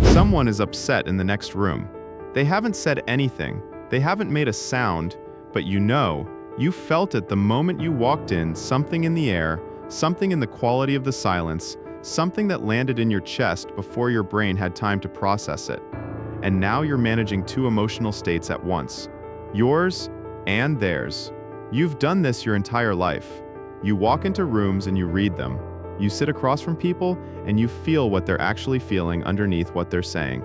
Someone is upset in the next room. They haven't said anything, they haven't made a sound, but you felt it the moment you walked in, something in the air, something in the quality of the silence, something that landed in your chest before your brain had time to process it. And now you're managing two emotional states at once, yours and theirs. You've done this your entire life. You walk into rooms and you read them. You sit across from people and you feel what they're actually feeling underneath what they're saying.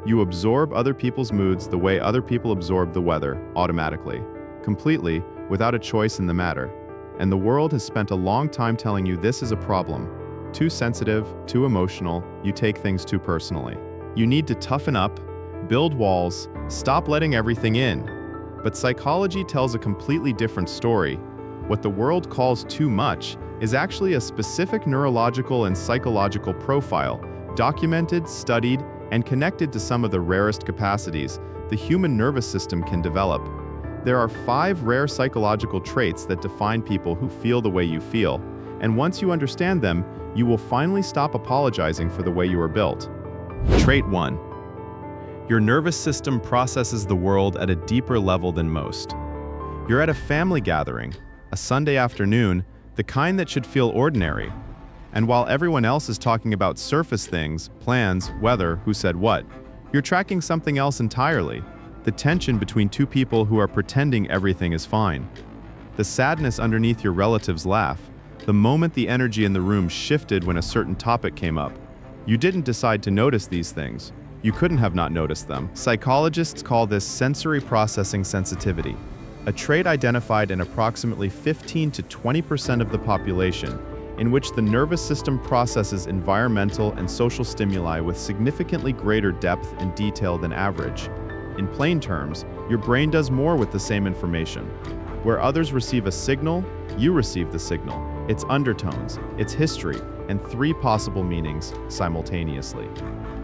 You absorb other people's moods the way other people absorb the weather, automatically, completely, without a choice in the matter. And the world has spent a long time telling you this is a problem. Too sensitive, too emotional, you take things too personally. You need to toughen up, build walls, stop letting everything in. But psychology tells a completely different story. What the world calls too much is actually a specific neurological and psychological profile, documented, studied, and connected to some of the rarest capacities the human nervous system can develop. There are 5 rare psychological traits that define people who feel the way you feel, and once you understand them, you will finally stop apologizing for the way you are built. Trait 1. Your nervous system processes the world at a deeper level than most. You're at a family gathering, a Sunday afternoon, the kind that should feel ordinary. And while everyone else is talking about surface things, plans, weather, who said what, you're tracking something else entirely, the tension between two people who are pretending everything is fine. The sadness underneath your relative's laugh, the moment the energy in the room shifted when a certain topic came up. You didn't decide to notice these things. You couldn't have not noticed them. Psychologists call this sensory processing sensitivity, a trait identified in approximately 15 to 20% of the population, in which the nervous system processes environmental and social stimuli with significantly greater depth and detail than average. In plain terms, your brain does more with the same information. Where others receive a signal, you receive the signal, its undertones, its history, and 3 possible meanings simultaneously.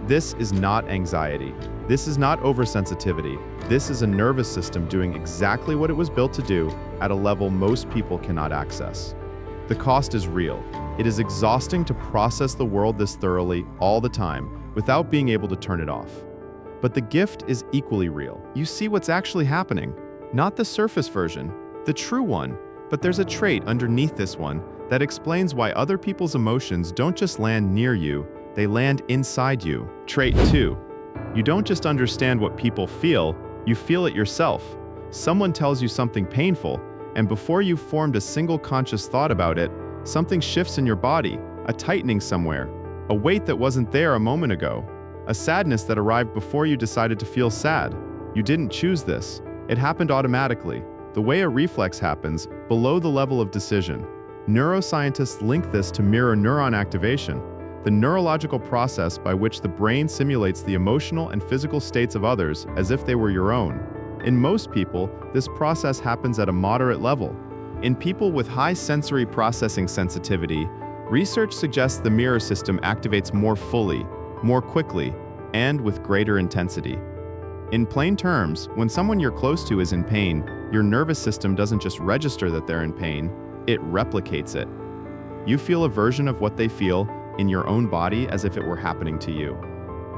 This is not anxiety. This is not oversensitivity. This is a nervous system doing exactly what it was built to do at a level most people cannot access. The cost is real. It is exhausting to process the world this thoroughly all the time without being able to turn it off. But the gift is equally real. You see what's actually happening, not the surface version, the true one, but there's a trait underneath this one that explains why other people's emotions don't just land near you, they land inside you. Trait 2. You don't just understand what people feel, you feel it yourself. Someone tells you something painful, and before you've formed a single conscious thought about it, something shifts in your body, a tightening somewhere, a weight that wasn't there a moment ago, a sadness that arrived before you decided to feel sad. You didn't choose this. It happened automatically, the way a reflex happens, below the level of decision. Neuroscientists link this to mirror neuron activation, the neurological process by which the brain simulates the emotional and physical states of others as if they were your own. In most people, this process happens at a moderate level. In people with high sensory processing sensitivity, research suggests the mirror system activates more fully, more quickly, and with greater intensity. In plain terms, when someone you're close to is in pain, your nervous system doesn't just register that they're in pain, it replicates it. You feel a version of what they feel in your own body as if it were happening to you.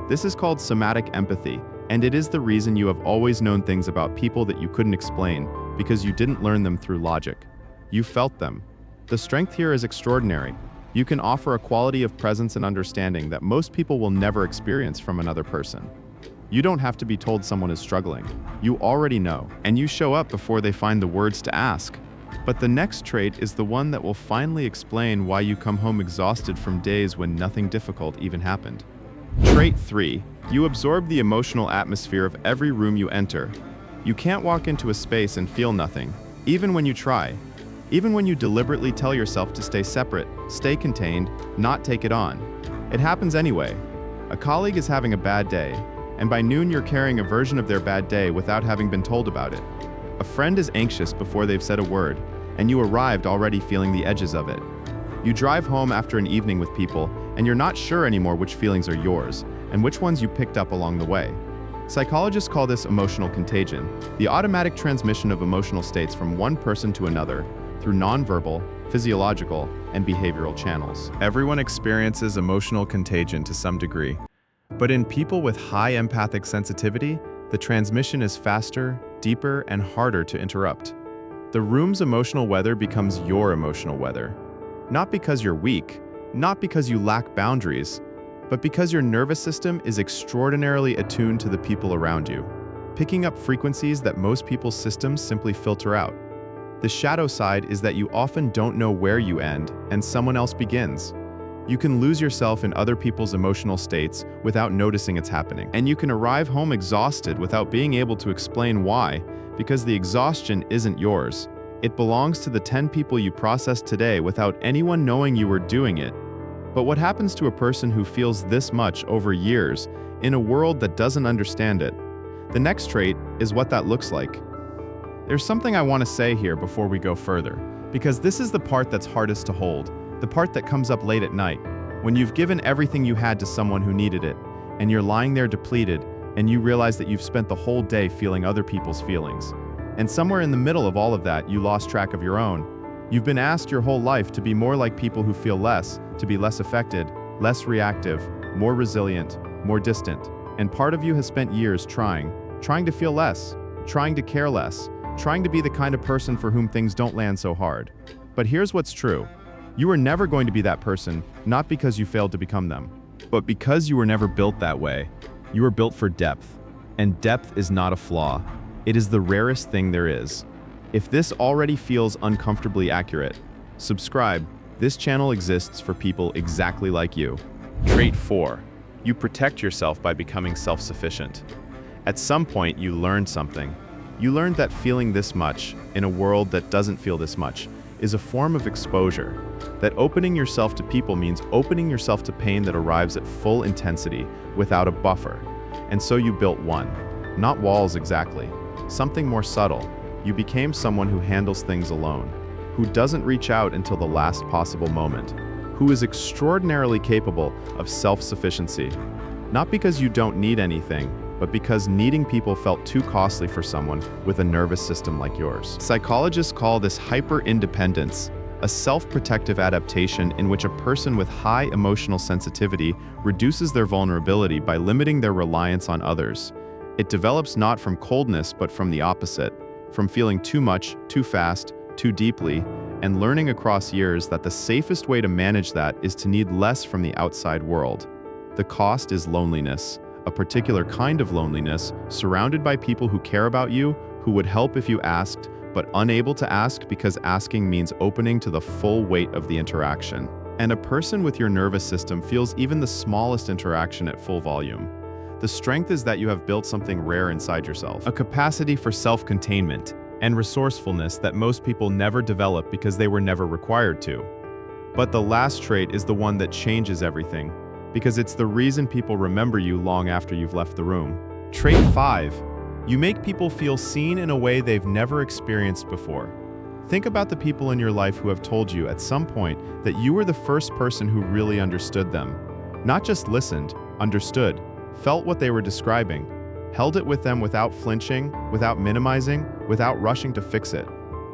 This is called somatic empathy, and it is the reason you have always known things about people that you couldn't explain because you didn't learn them through logic. You felt them. The strength here is extraordinary. You can offer a quality of presence and understanding that most people will never experience from another person. You don't have to be told someone is struggling. You already know, and you show up before they find the words to ask. But the next trait is the one that will finally explain why you come home exhausted from days when nothing difficult even happened. Trait 3. You absorb the emotional atmosphere of every room you enter. You can't walk into a space and feel nothing, even when you try. Even when you deliberately tell yourself to stay separate, stay contained, not take it on. It happens anyway. A colleague is having a bad day, and by noon you're carrying a version of their bad day without having been told about it. A friend is anxious before they've said a word, and you arrived already feeling the edges of it. You drive home after an evening with people, and you're not sure anymore which feelings are yours, and which ones you picked up along the way. Psychologists call this emotional contagion, the automatic transmission of emotional states from one person to another through nonverbal, physiological, and behavioral channels. Everyone experiences emotional contagion to some degree. But in people with high empathic sensitivity, the transmission is faster, deeper, and harder to interrupt. The room's emotional weather becomes your emotional weather. Not because you're weak, not because you lack boundaries, but because your nervous system is extraordinarily attuned to the people around you, picking up frequencies that most people's systems simply filter out. The shadow side is that you often don't know where you end and someone else begins. You can lose yourself in other people's emotional states without noticing it's happening. And you can arrive home exhausted without being able to explain why, because the exhaustion isn't yours. It belongs to the 10 people you processed today without anyone knowing you were doing it. But what happens to a person who feels this much over years in a world that doesn't understand it? The next trait is what that looks like. There's something I want to say here before we go further, because this is the part that's hardest to hold, the part that comes up late at night, when you've given everything you had to someone who needed it, and you're lying there depleted, and you realize that you've spent the whole day feeling other people's feelings. And somewhere in the middle of all of that, you lost track of your own. You've been asked your whole life to be more like people who feel less, to be less affected, less reactive, more resilient, more distant. And part of you has spent years trying to feel less, trying to care less, trying to be the kind of person for whom things don't land so hard. But here's what's true. You were never going to be that person, not because you failed to become them, but because you were never built that way. You were built for depth, and depth is not a flaw. It is the rarest thing there is. If this already feels uncomfortably accurate, subscribe. This channel exists for people exactly like you. Trait 4. You protect yourself by becoming self-sufficient. At some point, you learned something. You learned that feeling this much, in a world that doesn't feel this much, is a form of exposure. That opening yourself to people means opening yourself to pain that arrives at full intensity, without a buffer. And so you built one. Not walls exactly. Something more subtle. You became someone who handles things alone, who doesn't reach out until the last possible moment, who is extraordinarily capable of self-sufficiency. Not because you don't need anything, but because needing people felt too costly for someone with a nervous system like yours. Psychologists call this hyper-independence, a self-protective adaptation in which a person with high emotional sensitivity reduces their vulnerability by limiting their reliance on others. It develops not from coldness, but from the opposite, from feeling too much, too fast, too deeply, and learning across years that the safest way to manage that is to need less from the outside world. The cost is loneliness. A particular kind of loneliness, surrounded by people who care about you, who would help if you asked, but unable to ask because asking means opening to the full weight of the interaction. And a person with your nervous system feels even the smallest interaction at full volume. The strength is that you have built something rare inside yourself, a capacity for self-containment and resourcefulness that most people never develop because they were never required to. But the last trait is the one that changes everything, because it's the reason people remember you long after you've left the room. Trait 5. You make people feel seen in a way they've never experienced before. Think about the people in your life who have told you at some point that you were the first person who really understood them. Not just listened, understood, felt what they were describing, held it with them without flinching, without minimizing, without rushing to fix it.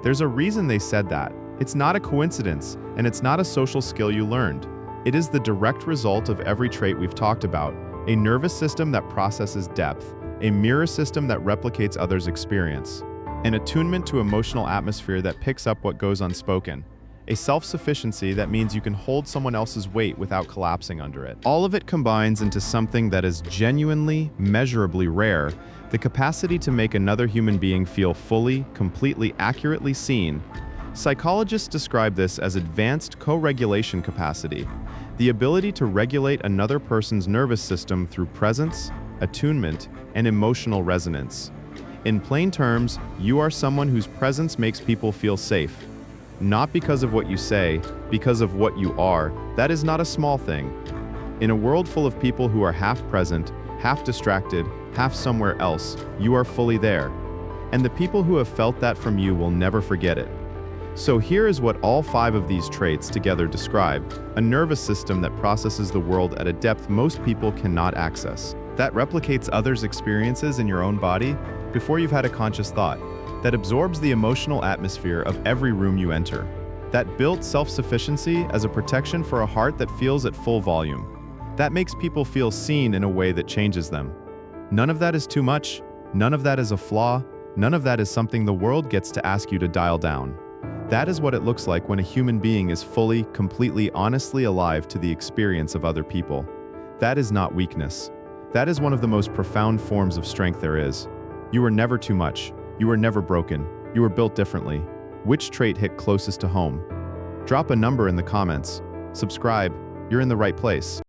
There's a reason they said that. It's not a coincidence, and it's not a social skill you learned. It is the direct result of every trait we've talked about: a nervous system that processes depth, a mirror system that replicates others' experience, an attunement to emotional atmosphere that picks up what goes unspoken, a self-sufficiency that means you can hold someone else's weight without collapsing under it. All of it combines into something that is genuinely, measurably rare: the capacity to make another human being feel fully, completely, accurately seen. Psychologists describe this as advanced co-regulation capacity, the ability to regulate another person's nervous system through presence, attunement, and emotional resonance. In plain terms, you are someone whose presence makes people feel safe. Not because of what you say, because of what you are. That is not a small thing. In a world full of people who are half present, half distracted, half somewhere else, you are fully there. And the people who have felt that from you will never forget it. So here is what all 5 of these traits together describe: a nervous system that processes the world at a depth most people cannot access, that replicates others' experiences in your own body before you've had a conscious thought, that absorbs the emotional atmosphere of every room you enter, that built self-sufficiency as a protection for a heart that feels at full volume, That makes people feel seen in a way that changes them. None of that is too much, none of that is a flaw, none of that is something the world gets to ask you to dial down. That is what it looks like when a human being is fully, completely, honestly alive to the experience of other people. That is not weakness. That is one of the most profound forms of strength there is. You are never too much. You are never broken. You are built differently. Which trait hit closest to home? Drop a number in the comments. Subscribe. You're in the right place.